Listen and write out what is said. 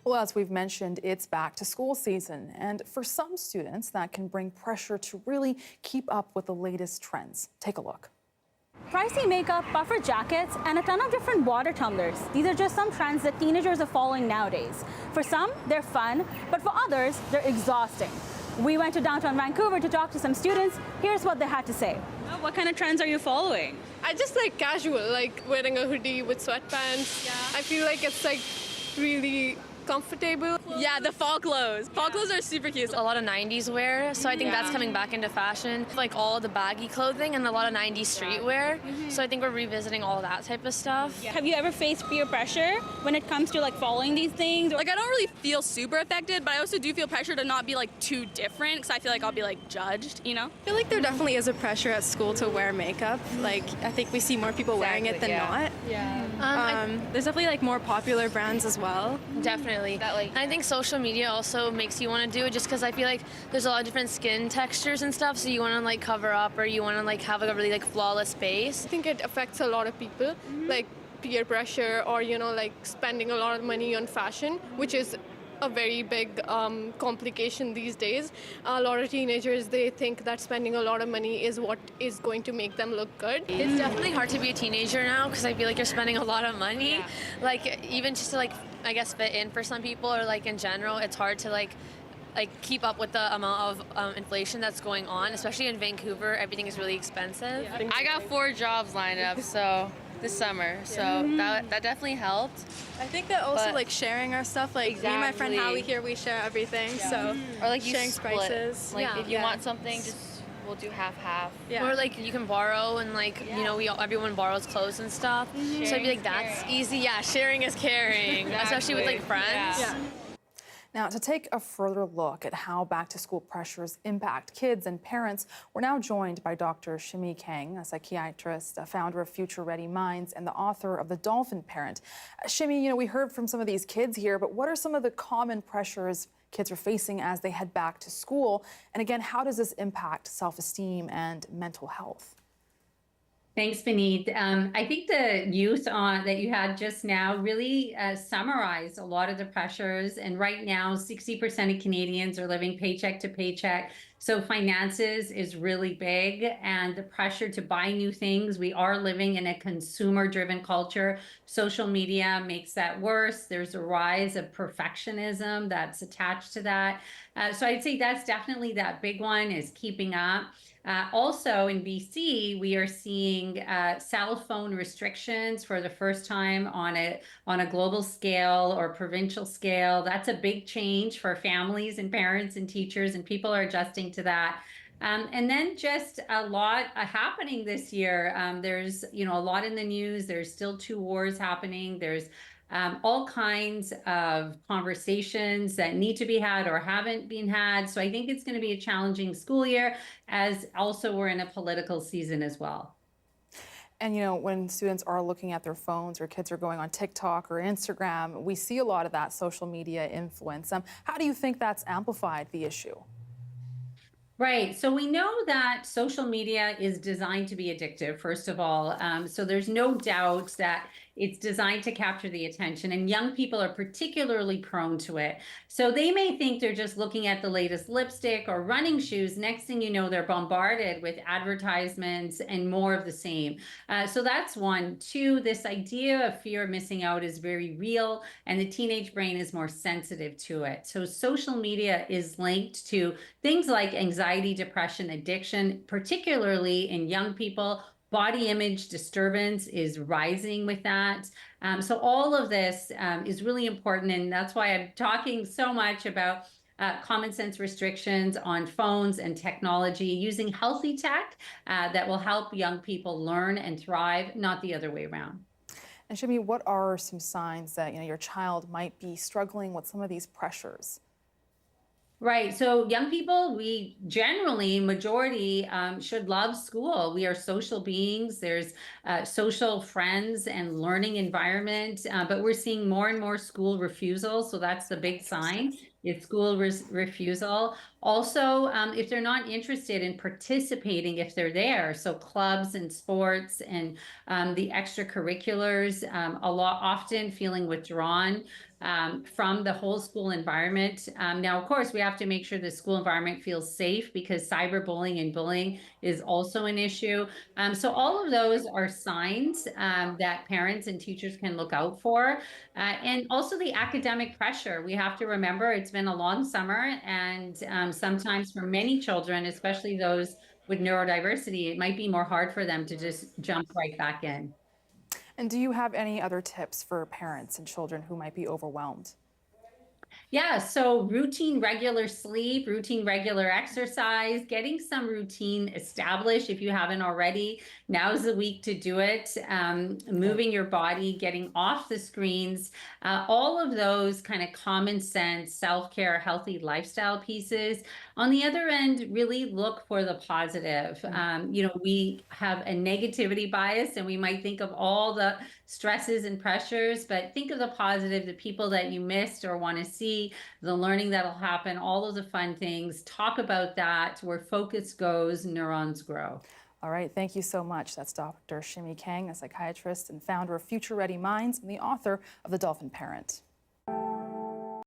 Well, as we've mentioned, it's back to school season. And for some students, that can bring pressure to really keep up with the latest trends. Take a look. Pricey makeup, puffer jackets, and a ton of different water tumblers. These are just some trends that teenagers are following nowadays. For some, they're fun, but for others, they're exhausting. We went to downtown Vancouver to talk to some students. Here's what they had to say. What kind of trends are you following? I just like casual, like wearing a hoodie with sweatpants. Yeah. I feel like it's like really comfortable. Yeah, the fall clothes. Fall clothes are super cute. A lot of 90s wear, so I think that's coming back into fashion. Like all the baggy clothing and a lot of 90s streetwear. So I think we're revisiting all that type of stuff. Have you ever faced peer pressure when it comes to like following these things? Like I don't really feel super affected, but I also do feel pressure to not be like too different because I feel like I'll be like judged, you know? I feel like there definitely is a pressure at school to wear makeup. Like I think we see more people wearing it than not. Yeah. There's definitely like more popular brands as well. Definitely. And I think social media also makes you want to do it just because I feel like there's a lot of different skin textures and stuff, so you want to like cover up or you want to like have a really like flawless face. I think it affects a lot of people, like peer pressure or, you know, like spending a lot of money on fashion, which is a very big complication these days. A lot of teenagers, they think that spending a lot of money is what is going to make them look good. It's definitely hard to be a teenager now because I feel like you're spending a lot of money. Like even just to like, I guess, fit in for some people or like in general, it's hard to like keep up with the amount of inflation that's going on, especially in Vancouver. Everything is really expensive. I got 4 jobs lined up, so this summer, so that definitely helped. I think that also like sharing our stuff, like me and my friend Howie here, we share everything, so Or like you sharing split. prices. Like if you want something, just we'll do half-half. Or like you can borrow and like you know everyone borrows clothes and stuff. So I feel like that's easy. Yeah, sharing is caring, especially with like friends. Now, to take a further look at how back-to-school pressures impact kids and parents, we're now joined by Dr. Shimi Kang, a psychiatrist, a founder of Future Ready Minds, and the author of The Dolphin Parent. Shimi, you know, we heard from some of these kids here, but what are some of the common pressures kids are facing as they head back to school? And again, how does this impact self-esteem and mental health? Thanks, Vineet. I think the youth that you had just now really summarized a lot of the pressures. And right now, 60% of Canadians are living paycheck to paycheck. So finances is really big, and the pressure to buy new things. We are living in a consumer-driven culture. Social media makes that worse. There's a rise of perfectionism that's attached to that. So I'd say that's definitely that big one, is keeping up. Also in BC, we are seeing cell phone restrictions for the first time on a global scale or provincial scale. That's a big change for families and parents and teachers, and people are adjusting to that. And then just a lot happening this year. There's a lot in the news. There's still 2 wars happening. There's all kinds of conversations that need to be had or haven't been had. So I think it's going to be a challenging school year, as also we're in a political season as well. And, you know, when students are looking at their phones or kids are going on TikTok or Instagram, we see a lot of that social media influence. How do you think that's amplified the issue? Right. So we know that social media is designed to be addictive, first of all. So there's no doubt that it's designed to capture the attention, and young people are particularly prone to it. So they may think they're just looking at the latest lipstick or running shoes. Next thing you know, they're bombarded with advertisements and more of the same. So that's one. 2, this idea of fear of missing out is very real, and the teenage brain is more sensitive to it. So social media is linked to things like anxiety, depression, addiction, particularly in young people. Body image disturbance is rising with that. So all of this is really important, and that's why I'm talking so much about common sense restrictions on phones and technology, using healthy tech that will help young people learn and thrive, not the other way around. And Shimi, what are some signs that your child might be struggling with some of these pressures? Right. So young people, we generally, majority, should love school. We are social beings. There's social friends and learning environment, but we're seeing more and more school refusal. So that's the big sign. It's school refusal. Also, if they're not interested in participating, if they're there, so clubs and sports and the extracurriculars, a lot often feeling withdrawn from the whole school environment. Now, of course, we have to make sure the school environment feels safe because cyberbullying and bullying is also an issue. So all of those are signs that parents and teachers can look out for. And also the academic pressure. We have to remember it's been a long summer, and sometimes for many children, especially those with neurodiversity, it might be more hard for them to just jump right back in. And do you have any other tips for parents and children who might be overwhelmed? Yeah, so routine, regular sleep, routine, regular exercise, getting some routine established if you haven't already. Now's the week to do it. Moving your body, getting off the screens, all of those kind of common sense, self-care, healthy lifestyle pieces. On the other end, really look for the positive. We have a negativity bias and we might think of all the stresses and pressures, but think of the positive, the people that you missed or want to see, the learning that'll happen, all of the fun things. Talk about that. Where focus goes, neurons grow. All right, thank you so much. That's Dr. Shimi Kang, a psychiatrist and founder of Future Ready Minds and the author of The Dolphin Parent.